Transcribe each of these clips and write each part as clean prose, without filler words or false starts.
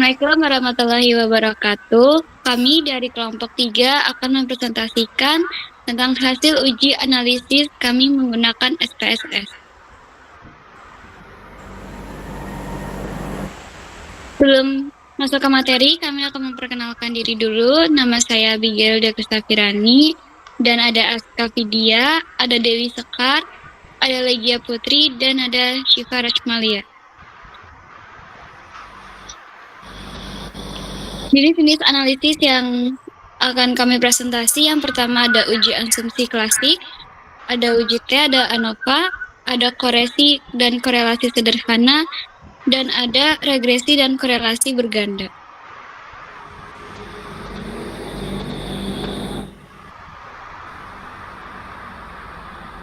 Assalamualaikum warahmatullahi wabarakatuh. Kami dari kelompok 3 akan mempresentasikan tentang hasil uji analisis kami menggunakan SPSS. Sebelum masuk ke materi, kami akan memperkenalkan diri dulu. Nama saya Abigail Dekustafirani, dan ada Aska Vidya, ada Dewi Sekar, ada Legia Putri, dan ada Syifa Rachmalia. Jenis-jenis analisis yang akan kami presentasi, yang pertama ada uji asumsi klasik, ada uji T, ada ANOVA, ada koresi dan korelasi sederhana, dan ada regresi dan korelasi berganda.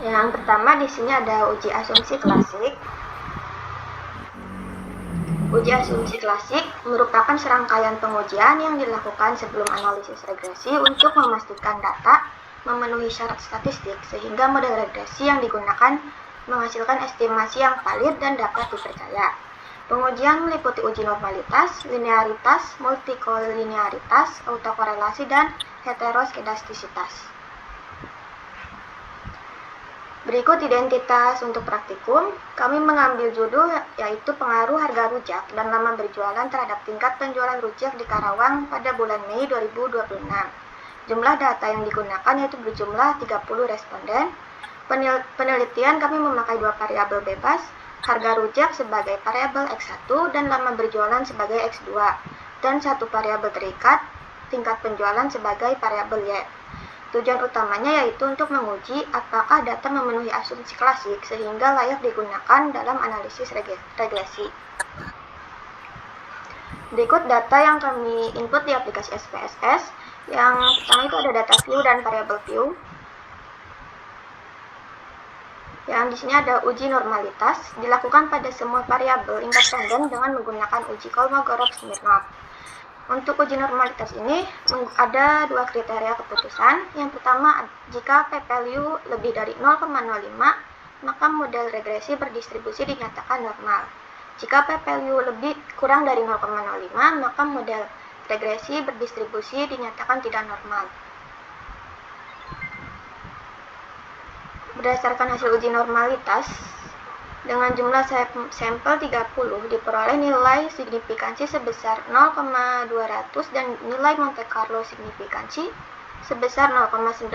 Yang pertama di sini ada uji asumsi klasik. Uji asumsi klasik merupakan serangkaian pengujian yang dilakukan sebelum analisis regresi untuk memastikan data memenuhi syarat statistik sehingga model regresi yang digunakan menghasilkan estimasi yang valid dan dapat dipercaya. Pengujian meliputi uji normalitas, linearitas, multikolinearitas, autokorelasi, dan heteroskedastisitas. Berikut identitas untuk praktikum. Kami mengambil judul yaitu pengaruh harga rujak dan lama berjualan terhadap tingkat penjualan rujak di Karawang pada bulan Mei 2026. Jumlah data yang digunakan yaitu berjumlah 30 responden. Penelitian kami memakai dua variabel bebas, harga rujak sebagai variabel X1 dan lama berjualan sebagai X2, dan satu variabel terikat, tingkat penjualan sebagai variabel Y. Tujuan utamanya yaitu untuk menguji apakah data memenuhi asumsi klasik sehingga layak digunakan dalam analisis regresi. Berikut data yang kami input di aplikasi SPSS. Yang pertama itu ada data view dan variabel view. Yang di sini ada uji normalitas dilakukan pada semua variabel independen dengan menggunakan uji Kolmogorov-Smirnov. Untuk uji normalitas ini ada dua kriteria keputusan. Yang pertama, jika p-value lebih dari 0,05, maka model regresi berdistribusi dinyatakan normal. Jika p-value kurang dari 0,05, maka model regresi berdistribusi dinyatakan tidak normal. Berdasarkan hasil uji normalitas, dengan jumlah sampel 30 diperoleh nilai signifikansi sebesar 0,200 dan nilai Monte Carlo signifikansi sebesar 0,906.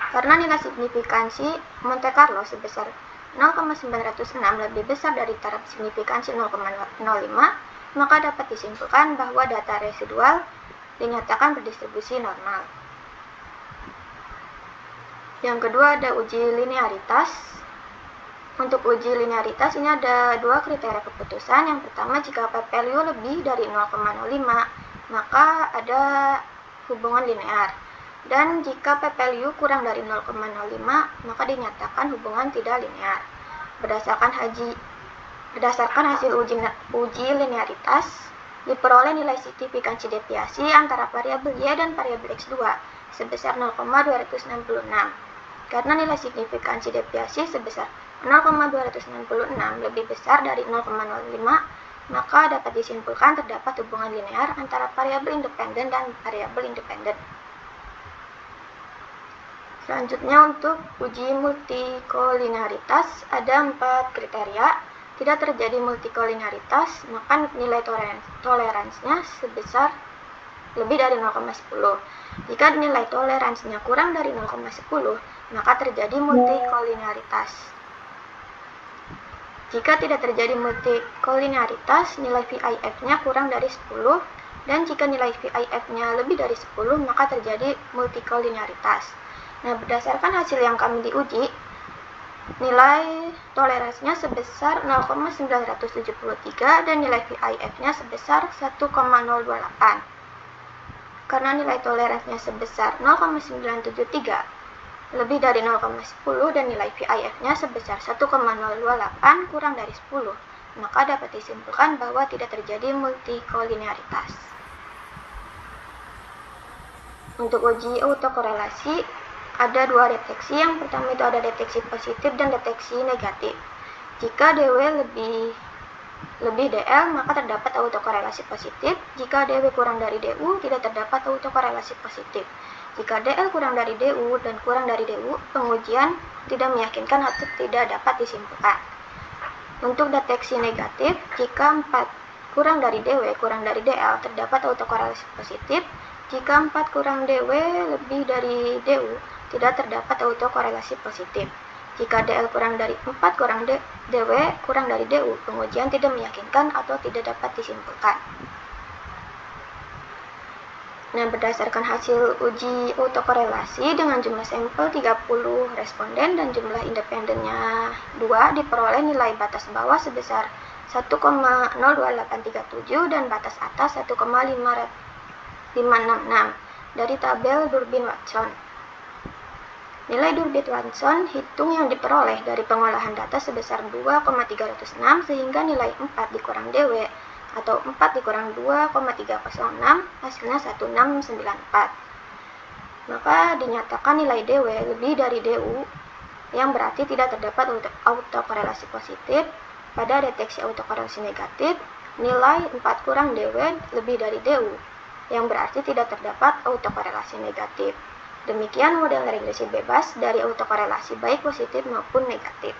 Karena nilai signifikansi Monte Carlo sebesar 0,906 lebih besar dari taraf signifikansi 0,05, maka dapat disimpulkan bahwa data residual dinyatakan berdistribusi normal. Yang kedua ada uji linearitas. Untuk uji linearitas ini ada dua kriteria keputusan. Yang pertama, jika p-value lebih dari 0,05 maka ada hubungan linear, dan jika p-value kurang dari 0,05 maka dinyatakan hubungan tidak linear. Berdasarkan hasil uji linearitas diperoleh nilai signifikansi deviasi antara variabel Y dan variabel X2 sebesar 0,266. Karena nilai signifikansi deviasi sebesar 0,266 lebih besar dari 0,05, maka dapat disimpulkan terdapat hubungan linear antara variabel independen dan variabel independen. Selanjutnya untuk uji multikolinearitas ada 4 kriteria. Tidak terjadi multikolinearitas, maka nilai toleransinya sebesar lebih dari 0,10. Jika nilai toleransinya kurang dari 0,10, maka terjadi multikolinearitas. Jika tidak terjadi multikolinearitas, nilai VIF-nya kurang dari 10, dan jika nilai VIF-nya lebih dari 10, maka terjadi multikolinearitas. Nah, berdasarkan hasil yang kami diuji, nilai toleransinya sebesar 0,973 dan nilai VIF-nya sebesar 1,028. Karena nilai toleransinya sebesar 0,973 lebih dari 0,10 dan nilai VIF-nya sebesar 1,028 kurang dari 10, maka dapat disimpulkan bahwa tidak terjadi multikolinearitas. Untuk uji autokorelasi ada dua deteksi. Yang pertama itu ada deteksi positif dan deteksi negatif. Jika DW lebih lebih DL, maka terdapat autokorelasi positif. Jika DW kurang dari DU, tidak terdapat autokorelasi positif. Jika DL kurang dari DU dan kurang dari DU, pengujian tidak meyakinkan atau tidak dapat disimpulkan. Untuk deteksi negatif, jika 4 kurang dari DW kurang dari DL, terdapat autokorelasi positif. Jika 4 kurang DW lebih dari DU, tidak terdapat autokorelasi positif. Jika DL kurang dari 4 kurang DW kurang dari DU, pengujian tidak meyakinkan atau tidak dapat disimpulkan. Nah, berdasarkan hasil uji autokorelasi dengan jumlah sampel 30 responden dan jumlah independennya 2, diperoleh nilai batas bawah sebesar 1,02837 dan batas atas 1,566 dari tabel Durbin-Watson. Nilai Durbin-Watson hitung yang diperoleh dari pengolahan data sebesar 2,306 sehingga nilai 4 dikurang DW atau 4 dikurang 2,306 hasilnya 1694. Maka dinyatakan nilai DW lebih dari DU yang berarti tidak terdapat autokorelasi positif. Pada deteksi autokorelasi negatif, nilai 4 kurang DW lebih dari DU yang berarti tidak terdapat autokorelasi negatif. Demikian model regresi bebas dari autokorelasi baik positif maupun negatif.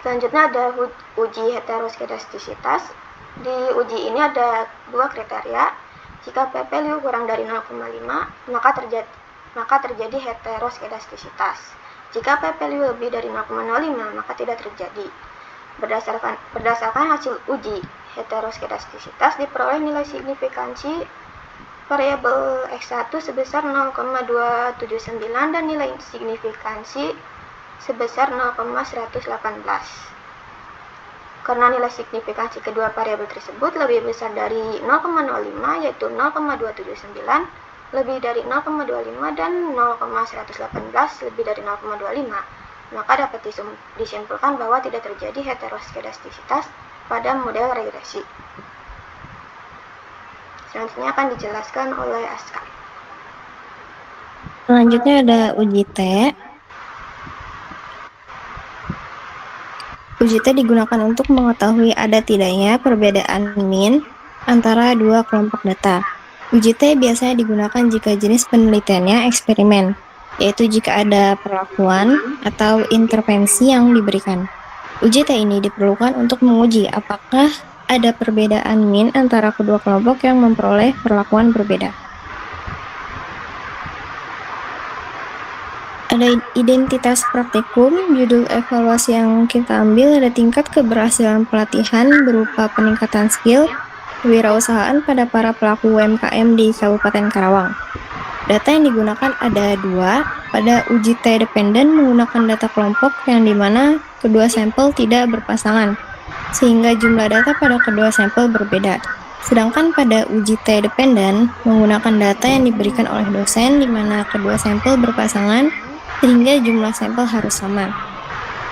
Selanjutnya ada uji heteroskedastisitas. Di uji ini ada 2 kriteria. Jika p-value kurang dari 0,5, maka terjadi heteroskedastisitas. Jika p-value lebih dari 0,05, maka tidak terjadi. Berdasarkan hasil uji heteroskedastisitas, diperoleh nilai signifikansi variabel X1 sebesar 0,279 dan nilai signifikansi sebesar 0,118. Karena nilai signifikansi kedua variabel tersebut lebih besar dari 0,05 yaitu 0,279, lebih dari 0,25 dan 0,118 lebih dari 0,25, maka dapat disimpulkan bahwa tidak terjadi heteroskedastisitas pada model regresi. Selanjutnya akan dijelaskan oleh Aska. Selanjutnya ada uji T. Uji T digunakan untuk mengetahui ada tidaknya perbedaan min antara dua kelompok data. Uji T biasanya digunakan jika jenis penelitiannya eksperimen, yaitu jika ada perlakuan atau intervensi yang diberikan. Uji T ini diperlukan untuk menguji apakah ada perbedaan min antara kedua kelompok yang memperoleh perlakuan berbeda. Ada identitas praktikum, judul evaluasi yang kita ambil ada tingkat keberhasilan pelatihan berupa peningkatan skill kewirausahaan pada para pelaku UMKM di Kabupaten Karawang. Data yang digunakan ada 2. Pada uji T dependen menggunakan data kelompok yang dimana kedua sampel tidak berpasangan, sehingga jumlah data pada kedua sampel berbeda. Sedangkan pada uji T dependen menggunakan data yang diberikan oleh dosen di mana kedua sampel berpasangan, sehingga jumlah sampel harus sama.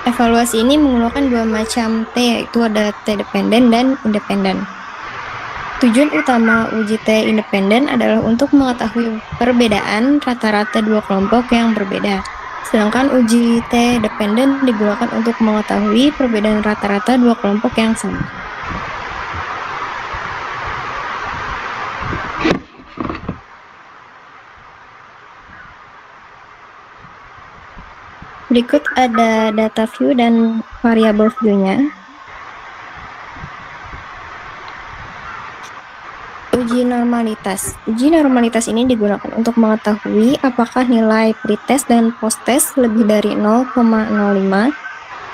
Evaluasi ini menggunakan 2 macam T, yaitu ada T dependen dan independen. Tujuan utama uji T independen adalah untuk mengetahui perbedaan rata-rata dua kelompok yang berbeda. Sedangkan uji T dependen digunakan untuk mengetahui perbedaan rata-rata dua kelompok yang sama. Berikut ada data view dan variable view-nya. Uji normalitas. Uji normalitas ini digunakan untuk mengetahui apakah nilai pretest dan posttest lebih dari 0,05.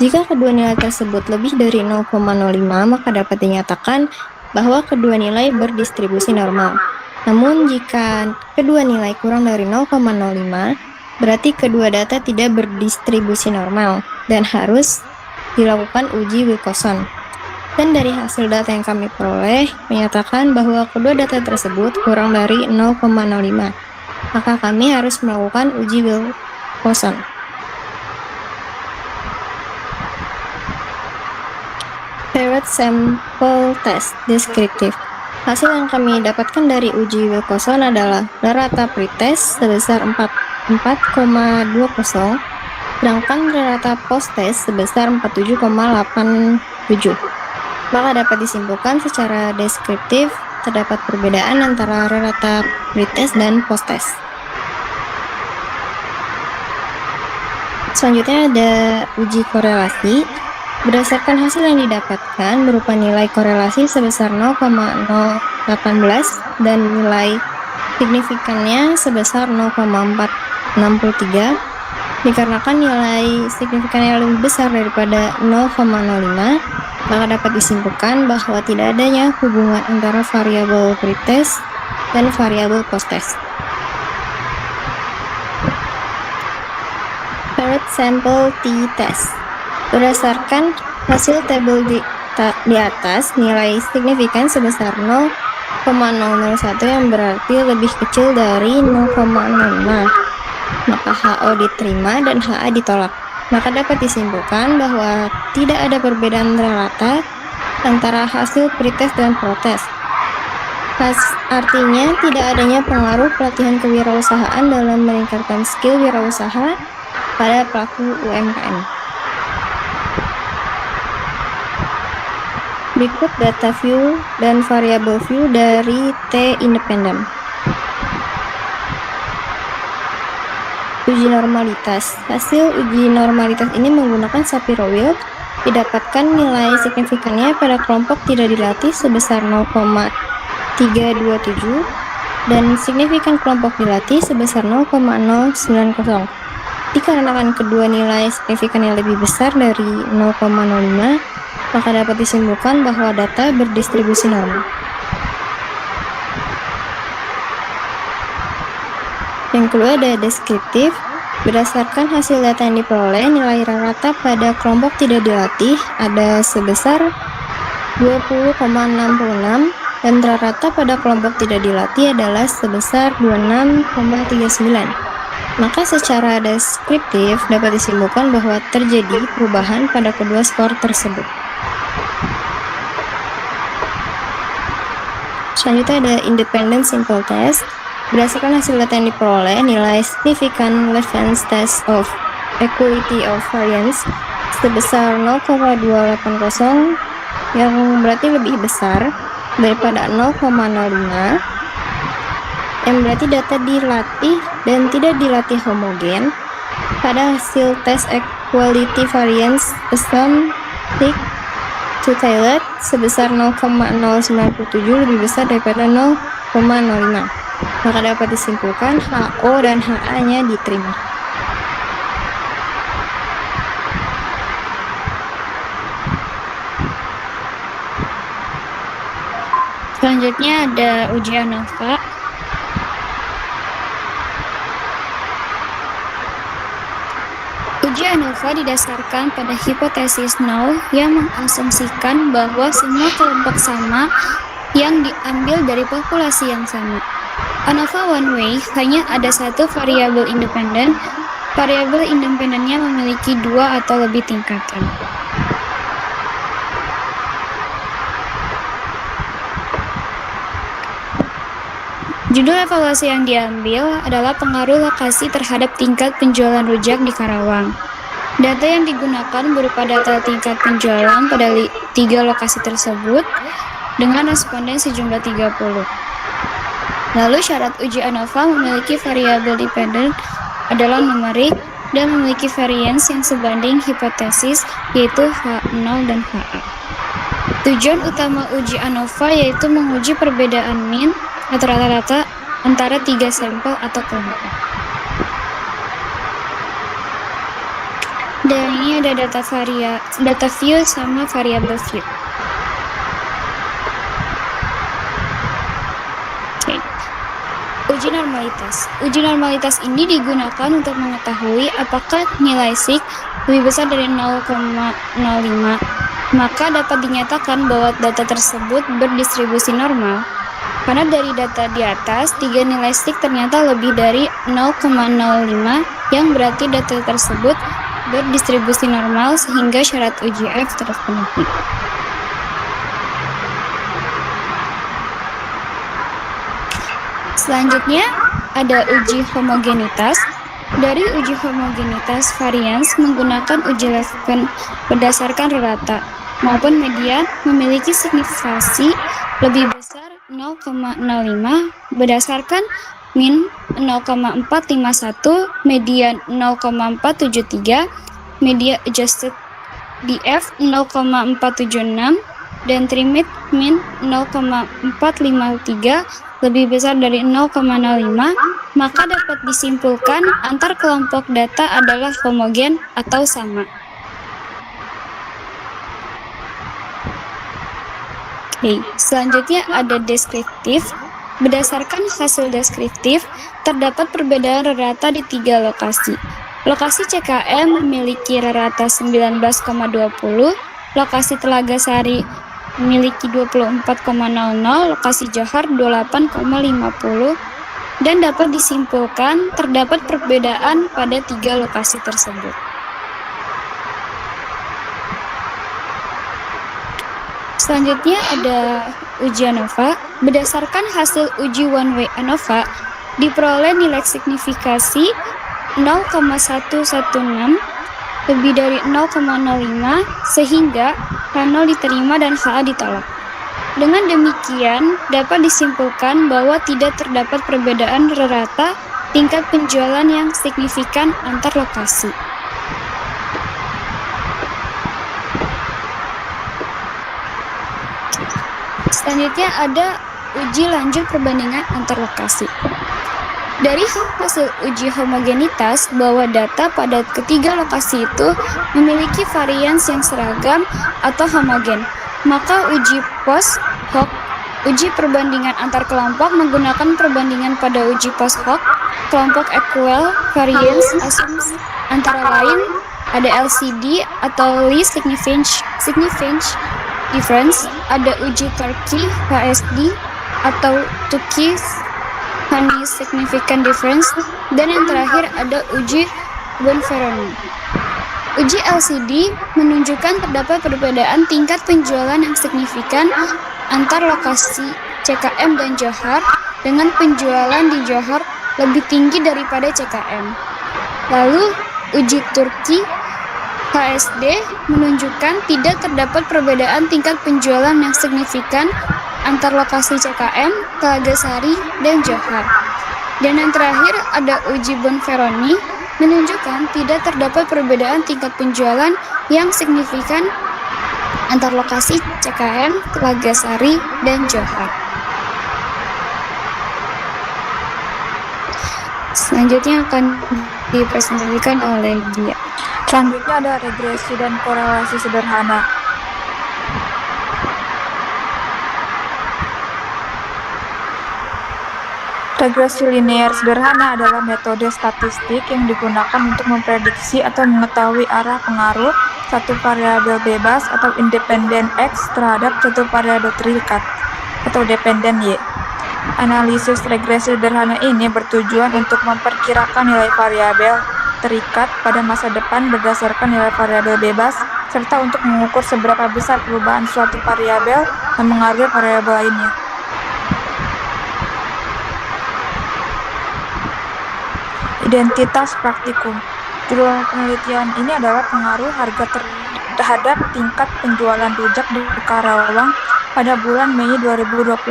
Jika kedua nilai tersebut lebih dari 0,05, maka dapat dinyatakan bahwa kedua nilai berdistribusi normal. Namun jika kedua nilai kurang dari 0,05, berarti kedua data tidak berdistribusi normal dan harus dilakukan uji Wilcoxon. Dan dari hasil data yang kami peroleh menyatakan bahwa kedua data tersebut kurang dari 0,05. Maka kami harus melakukan uji Wilcoxon. Paired Sample Test Descriptive. Hasil yang kami dapatkan dari uji Wilcoxon adalah rata pretest sebesar 4,20, sedangkan rata post-test sebesar 47,8 Maka dapat disimpulkan secara deskriptif terdapat perbedaan antara rata pretest dan posttest. Selanjutnya ada uji korelasi. Berdasarkan hasil yang didapatkan berupa nilai korelasi sebesar 0,018 dan nilai signifikannya sebesar 0,463. Dikarenakan nilai signifikannya lebih besar daripada 0,05, maka dapat disimpulkan bahwa tidak adanya hubungan antara variabel pretest dan variabel posttest. Paired sample t-test. Berdasarkan hasil tabel di atas, nilai signifikan sebesar 0,001 yang berarti lebih kecil dari 0,05. Maka HO diterima dan HA ditolak. Maka dapat disimpulkan bahwa tidak ada perbedaan rata antara hasil pretest dan protest. Artinya tidak adanya pengaruh pelatihan kewirausahaan dalam meningkatkan skill wirausaha pada pelaku UMKM. Berikut data view dan variable view dari T independen. Uji normalitas. Hasil uji normalitas ini menggunakan Shapiro-Wilk. Didapatkan nilai signifikannya pada kelompok tidak dilatih sebesar 0,327 dan signifikan kelompok dilatih sebesar 0,090. Dikarenakan kedua nilai signifikan yang lebih besar dari 0,05, maka dapat disimpulkan bahwa data berdistribusi normal. Yang kedua ada deskriptif. Berdasarkan hasil data yang diperoleh, nilai rata pada kelompok tidak dilatih ada sebesar 20,66 dan rata pada kelompok tidak dilatih adalah sebesar 26,39. Maka secara deskriptif dapat disimpulkan bahwa terjadi perubahan pada kedua skor tersebut. Selanjutnya ada independent simple test. Berdasarkan hasil data yang diperoleh, nilai signifikan Levens test of equality of variance sebesar 0,280 yang berarti lebih besar daripada 0,05, yang berarti data dilatih dan tidak dilatih homogen. Pada hasil tes equality variance sum thick to tailored sebesar 0,097 lebih besar daripada 0,05. Maka dapat disimpulkan HO dan HA-nya diterima. Selanjutnya ada uji ANOVA. Uji ANOVA didasarkan pada hipotesis null yang mengasumsikan bahwa semua kelompok sama yang diambil dari populasi yang sama. ANOVA one way hanya ada satu variabel independen. Variabel independennya memiliki dua atau lebih tingkatan. Judul evaluasi yang diambil adalah pengaruh lokasi terhadap tingkat penjualan rujak di Karawang. Data yang digunakan berupa data tingkat penjualan pada 3 lokasi tersebut dengan responden sejumlah 30. Lalu syarat uji ANOVA memiliki variabel dependen adalah numerik dan memiliki variance yang sebanding hipotesis yaitu H0 dan HA. Tujuan utama uji ANOVA yaitu menguji perbedaan mean atau rata-rata antara 3 sampel atau kelompok. Dan ini ada data view sama variable view. Okay. Uji normalitas. Uji normalitas ini digunakan untuk mengetahui apakah nilai sig lebih besar dari 0,05. Maka dapat dinyatakan bahwa data tersebut berdistribusi normal. Karena dari data di atas, 3 nilai sig ternyata lebih dari 0,05 yang berarti data tersebut berdistribusi normal sehingga syarat uji F terpenuhi. Selanjutnya ada uji homogenitas. Dari uji homogenitas varians menggunakan uji Levens berdasarkan rata. maupun median memiliki signifikasi lebih besar 0,05 berdasarkan min 0,451, median 0,473, median adjusted DF 0,476, dan trimit min 0,453 lebih besar dari 0,05, maka dapat disimpulkan antar kelompok data adalah homogen atau sama. Oke, selanjutnya ada deskriptif. Berdasarkan hasil deskriptif, terdapat perbedaan rata di 3 lokasi. Lokasi CKM memiliki rata 19,20, lokasi Telaga Sari memiliki 24,00, lokasi Johar 28,50, dan dapat disimpulkan terdapat perbedaan pada 3 lokasi tersebut. Selanjutnya ada uji ANOVA. Berdasarkan hasil uji one way ANOVA, diperoleh nilai signifikasi 0,116 lebih dari 0,05 sehingga H0 diterima dan HA ditolak. Dengan demikian, dapat disimpulkan bahwa tidak terdapat perbedaan rata tingkat penjualan yang signifikan antar lokasi. Selanjutnya ada uji lanjut perbandingan antar lokasi. Dari hasil uji homogenitas bahwa data pada ketiga lokasi itu memiliki varians yang seragam atau homogen, maka uji post hoc, uji perbandingan antar kelompok menggunakan perbandingan pada uji post hoc, kelompok equal variance assumption antara lain ada LCD atau least significant difference, ada uji Turkey HSD atau Turkey Honey Significant Difference, dan yang terakhir ada uji Bonferroni. Uji LCD menunjukkan terdapat perbedaan tingkat penjualan yang signifikan antar lokasi CKM dan Johar, dengan penjualan di Johar lebih tinggi daripada CKM. Lalu uji Turki HSD menunjukkan tidak terdapat perbedaan tingkat penjualan yang signifikan antar lokasi CKM, Telaga Sari, dan Johar. Dan yang terakhir ada uji Bonferroni menunjukkan tidak terdapat perbedaan tingkat penjualan yang signifikan antar lokasi CKM, Telaga Sari, dan Johar. Selanjutnya akan dipresentasikan oleh dia. Selanjutnya ada regresi dan korelasi sederhana. Regresi linear sederhana adalah metode statistik yang digunakan untuk memprediksi atau mengetahui arah pengaruh satu variabel bebas atau independen X terhadap satu variabel terikat atau dependen Y. Analisis regresi sederhana ini bertujuan untuk memperkirakan nilai variabel terikat pada masa depan berdasarkan nilai variabel bebas, serta untuk mengukur seberapa besar perubahan suatu variabel mempengaruhi variabel lainnya. Identitas praktikum. Judul penelitian ini adalah pengaruh harga terhadap tingkat penjualan rujak di Karawang pada bulan Mei 2026.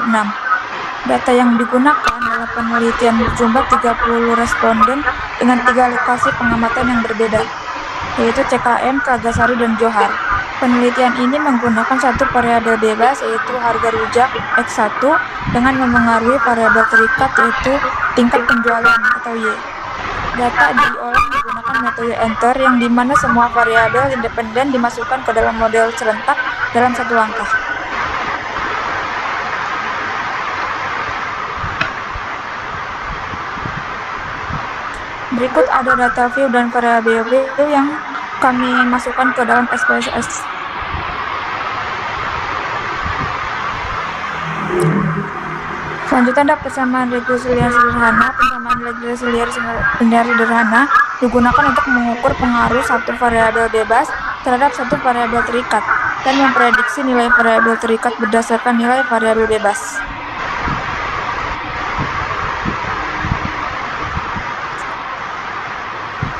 Data yang digunakan dalam penelitian berjumlah 30 responden dengan 3 lokasi pengamatan yang berbeda, yaitu CKM, Telaga Sari, dan Johar. Penelitian ini menggunakan satu variabel bebas, yaitu harga rujak X1, dengan memengaruhi variabel terikat, yaitu tingkat penjualan atau Y. Data diolah menggunakan metode enter, yang dimana semua variabel independen dimasukkan ke dalam model serentak dalam satu langkah. Berikut ada data view dan variabel view yang kami masukkan ke dalam SPSS. Selanjutnya ada persamaan regresi linear sederhana. Persamaan regresi linear sederhana digunakan untuk mengukur pengaruh satu variabel bebas terhadap satu variabel terikat dan memprediksi nilai variabel terikat berdasarkan nilai variabel bebas.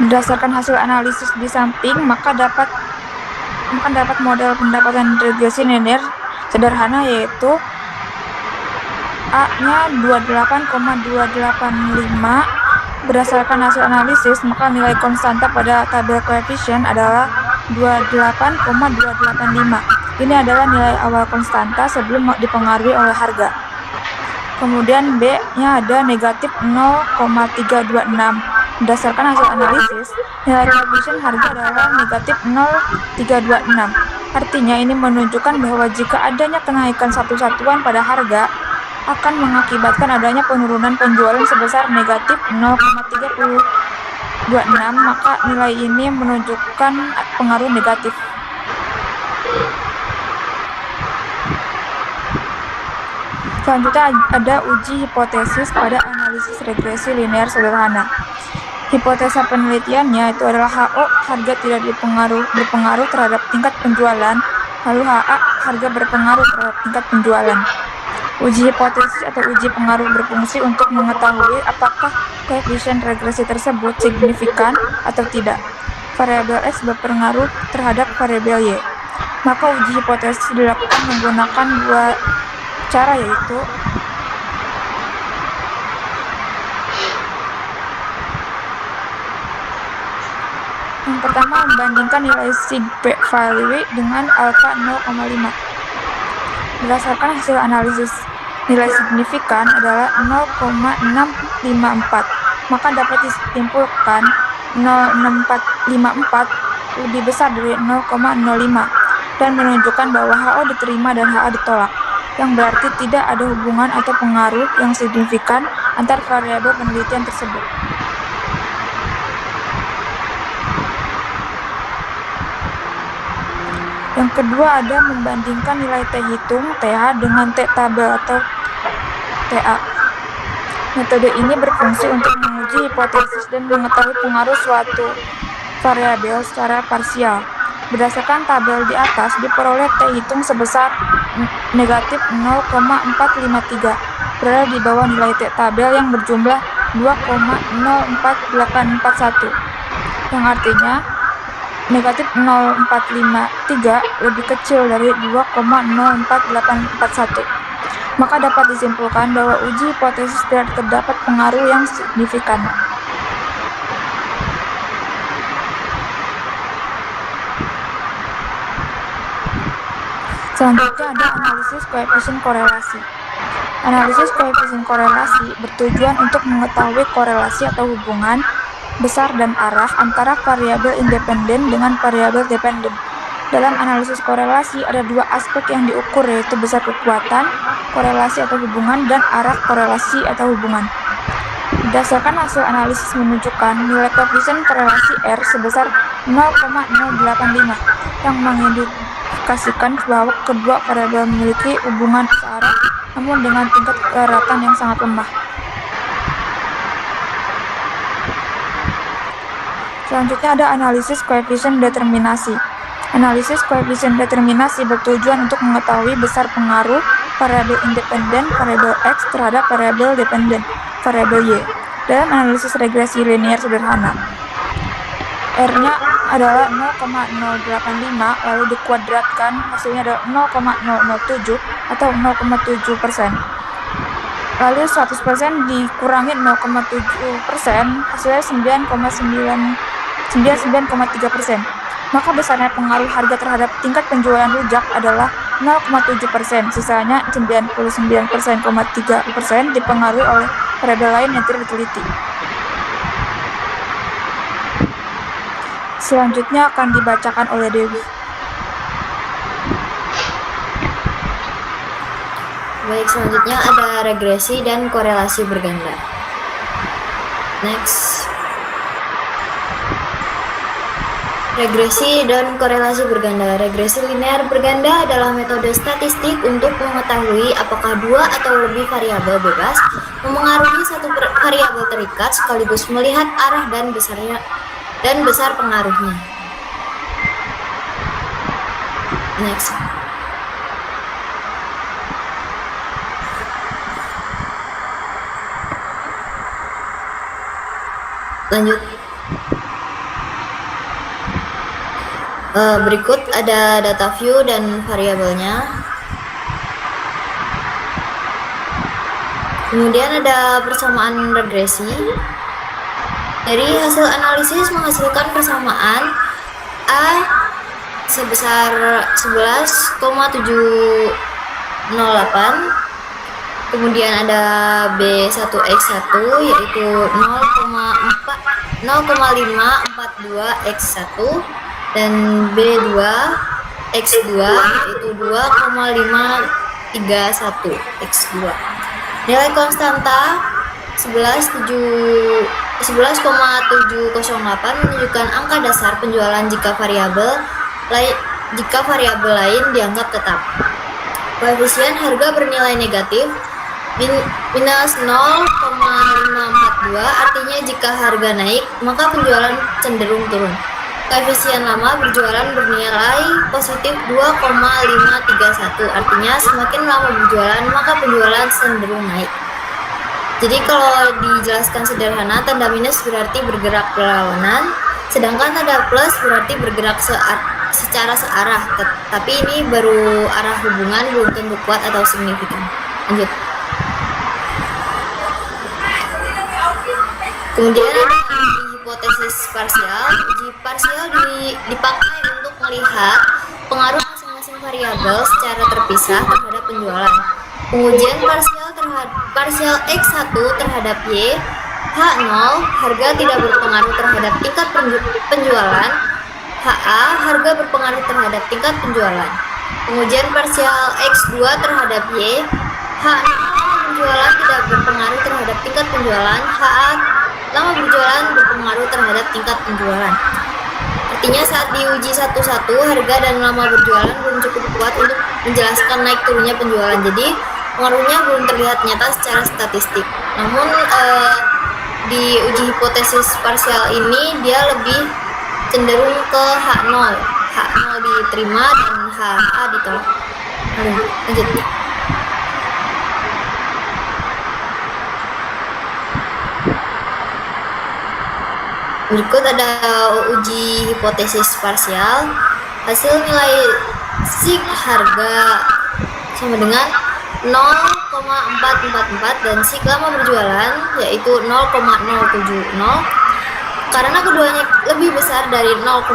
Berdasarkan hasil analisis di samping, maka dapat maka dapat model pendapatan regresi linear sederhana, yaitu A-nya 28,285. Berdasarkan hasil analisis, maka nilai konstanta pada tabel koefisien adalah 28,285. Ini adalah nilai awal konstanta sebelum dipengaruhi oleh harga. Kemudian B-nya ada negatif 0,326. Berdasarkan hasil analisis, nilai koefisien harga adalah negatif 0,326. Artinya ini menunjukkan bahwa jika adanya kenaikan satu satuan pada harga, akan mengakibatkan adanya penurunan penjualan sebesar negatif 0,326, maka nilai ini menunjukkan pengaruh negatif. Selanjutnya ada uji hipotesis pada analisis regresi linear sederhana. Hipotesa penelitiannya itu adalah HO, harga tidak berpengaruh terhadap tingkat penjualan, lalu HA, harga berpengaruh terhadap tingkat penjualan. Uji hipotesis atau uji pengaruh berfungsi untuk mengetahui apakah koefisien regresi tersebut signifikan atau tidak. Variabel X berpengaruh terhadap variabel Y. Maka uji hipotesis dilakukan menggunakan dua cara, yaitu yang pertama, membandingkan nilai sig P value dengan alfa 0,5. Berdasarkan hasil analisis, nilai signifikan adalah 0,654, maka dapat disimpulkan 0,6454 lebih besar dari 0,05 dan menunjukkan bahwa HO diterima dan HA ditolak, yang berarti tidak ada hubungan atau pengaruh yang signifikan antar variabel penelitian tersebut. Yang kedua ada membandingkan nilai T hitung TH dengan T tabel atau TA. Metode ini berfungsi untuk menguji hipotesis dan mengetahui pengaruh suatu variabel secara parsial. Berdasarkan tabel di atas, diperoleh T hitung sebesar negatif 0,453, berada di bawah nilai T tabel yang berjumlah 2,04841, yang artinya negatif 0,453 lebih kecil dari 2,04841. Maka dapat disimpulkan bahwa uji hipotesis tidak terdapat pengaruh yang signifikan. Selanjutnya ada analisis koefisien korelasi. Analisis koefisien korelasi bertujuan untuk mengetahui korelasi atau hubungan besar dan arah antara variabel independen dengan variabel dependen. Dalam analisis korelasi ada dua aspek yang diukur, yaitu besar kekuatan korelasi atau hubungan dan arah korelasi atau hubungan. Berdasarkan hasil analisis menunjukkan nilai koefisien korelasi R sebesar 0,085 yang mengindikasikan bahwa kedua variabel memiliki hubungan searah namun dengan tingkat keeratan yang sangat lemah. Selanjutnya ada analisis koefisien determinasi. Analisis koefisien determinasi bertujuan untuk mengetahui besar pengaruh variabel independen variabel X terhadap variabel dependen variabel Y dalam analisis regresi linear sederhana. R-nya adalah 0,085 lalu dikuadratkan, hasilnya adalah 0,007 atau 0,7%. Lalu 100% dikurangi 0,7%, hasilnya 99,3%. Maka besarnya pengaruh harga terhadap tingkat penjualan rujak adalah 0,7%, sisanya 99,3% dipengaruhi oleh variabel lain yang tidak diteliti. Selanjutnya akan dibacakan oleh Dewi. Baik, selanjutnya ada regresi dan korelasi berganda. Next. Regresi dan korelasi berganda. Regresi linear berganda adalah metode statistik untuk mengetahui apakah dua atau lebih variabel bebas memengaruhi satu variabel terikat sekaligus melihat arah dan besar pengaruhnya. Next. Lanjut. Berikut ada data view dan variabelnya. Kemudian ada persamaan regresi. Dari hasil analisis menghasilkan persamaan A sebesar 11,708. Kemudian ada B1X1 yaitu 0,542X1 dan B2X2 yaitu 2,531X2. Nilai konstanta 11,708 menunjukkan angka dasar penjualan jika variabel lain dianggap tetap. Koefisien harga bernilai negatif minus 0,542, artinya jika harga naik maka penjualan cenderung turun. Koefisien lama berjualan bernilai positif 2,531, artinya semakin lama berjualan maka penjualan cenderung naik. Jadi kalau dijelaskan sederhana, tanda minus berarti bergerak berlawanan, sedangkan tanda plus berarti bergerak secara searah. Tapi ini baru arah hubungan, belum tentu kuat atau signifikan. Lanjut. Kemudian ada hipotesis parsial. Uji parsial dipakai untuk melihat pengaruh masing-masing variabel secara terpisah terhadap penjualan. Pengujian parsial X1 terhadap Y, H0, harga tidak berpengaruh terhadap tingkat penjualan, HA, harga berpengaruh terhadap tingkat penjualan. Pengujian parsial X2 terhadap Y, H0, penjualan tidak berpengaruh terhadap tingkat penjualan, HA, lama berjualan berpengaruh terhadap tingkat penjualan. Artinya saat diuji satu-satu, harga dan lama berjualan belum cukup kuat untuk menjelaskan naik turunnya penjualan. Jadi pengaruhnya belum terlihat nyata secara statistik. Namun di uji hipotesis parsial ini dia lebih cenderung ke H0. H0 diterima dan HA ditolak. Lanjut. Berikut ada uji hipotesis parsial. Hasil nilai sig harga sama dengan 0,444 dan sig lama berjualan yaitu 0,070. Karena keduanya lebih besar dari 0,05,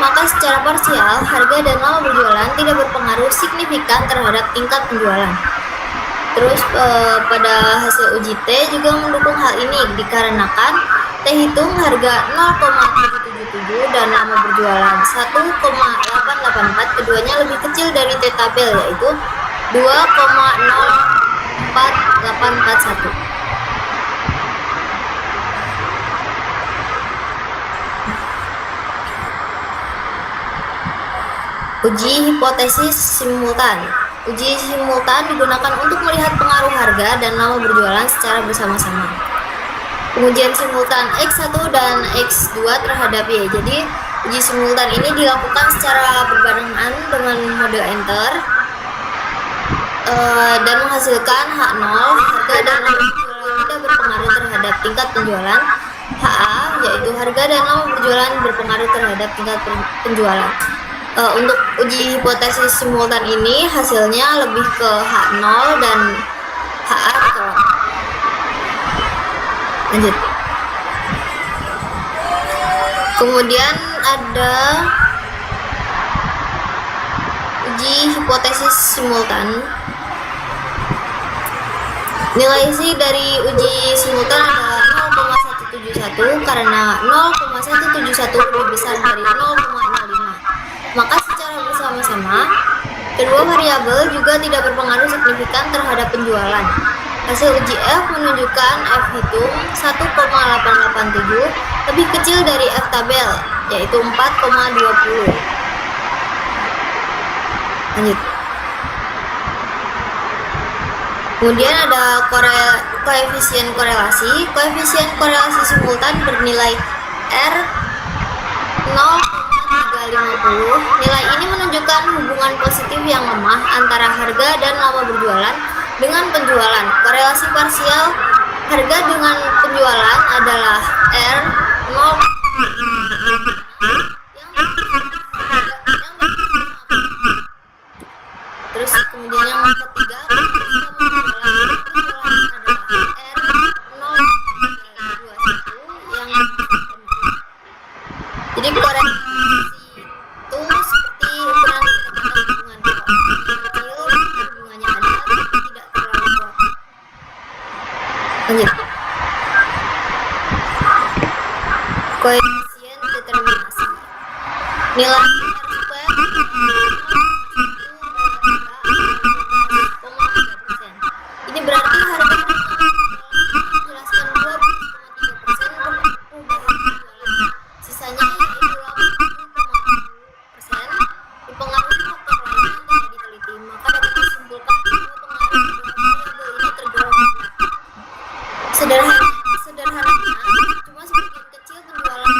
maka secara parsial harga dan lama berjualan tidak berpengaruh signifikan terhadap tingkat penjualan. Terus pada hasil uji T juga mendukung hal ini dikarenakan T hitung harga 0,777 dan lama berjualan 1,884, keduanya lebih kecil dari T tabel yaitu 2,04841. Uji hipotesis simultan. Uji simultan digunakan untuk melihat pengaruh harga dan lama berjualan secara bersama-sama. Pengujian simultan X1 dan X2 terhadap Y. Jadi uji simultan ini dilakukan secara berbarengan dengan mode enter dan menghasilkan H0, harga dan lama berjualan tidak berpengaruh terhadap tingkat penjualan. HA, yaitu harga dan lama berjualan berpengaruh terhadap tingkat penjualan. Untuk uji hipotesis simultan ini hasilnya lebih ke H0 dan HA ditolak. Lanjut. Kemudian ada uji hipotesis simultan. Nilai isi dari uji simultan adalah 0,171 karena 0,171 lebih besar dari 0,05. Maka secara bersama-sama, kedua variabel juga tidak berpengaruh signifikan terhadap penjualan. Hasil uji F menunjukkan F hitung 1,887 lebih kecil dari F tabel, yaitu 4,20. Lanjut. Kemudian ada koefisien korelasi. Koefisien korelasi simultan bernilai R 0,350. Nilai ini menunjukkan hubungan positif yang lemah antara harga dan lama berjualan dengan penjualan. Korelasi parsial harga dengan penjualan adalah R 0 Lanjut. Koefisien determinasi. Nilai R square ini berarti harga menjelaskan 12,3% perubahan penjualan. Sisanya yaitu 8,0% dipengaruhi faktor lain yang tidak diteliti. Maka dapat disimpulkan bahwa pengaruh kedua variabel ini tergolong rendah. Sederhananya, cuma sebagian kecil penjualan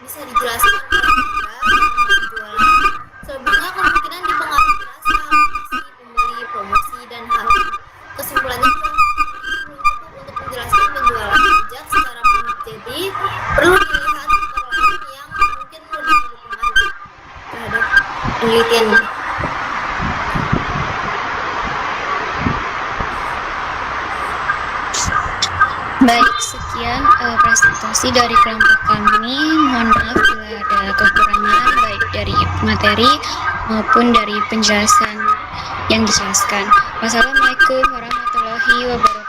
bisa dijelaskan oleh harga penjualan. Selebihnya kemungkinan dipengaruhi rasa, lokasi, pembeli, promosi, dan hal. Kesimpulannya belum cukup untuk menjelaskan penjualan pajak secara penuh. Jadi perlu dilihat faktor lain yang mungkin lebih berpengaruh terhadap penelitian ini. Baik, sekian presentasi dari kelompok kami. Mohon maaf bila ada kekurangan baik dari materi maupun dari penjelasan yang dijelaskan. Wassalamualaikum warahmatullahi wabarakatuh.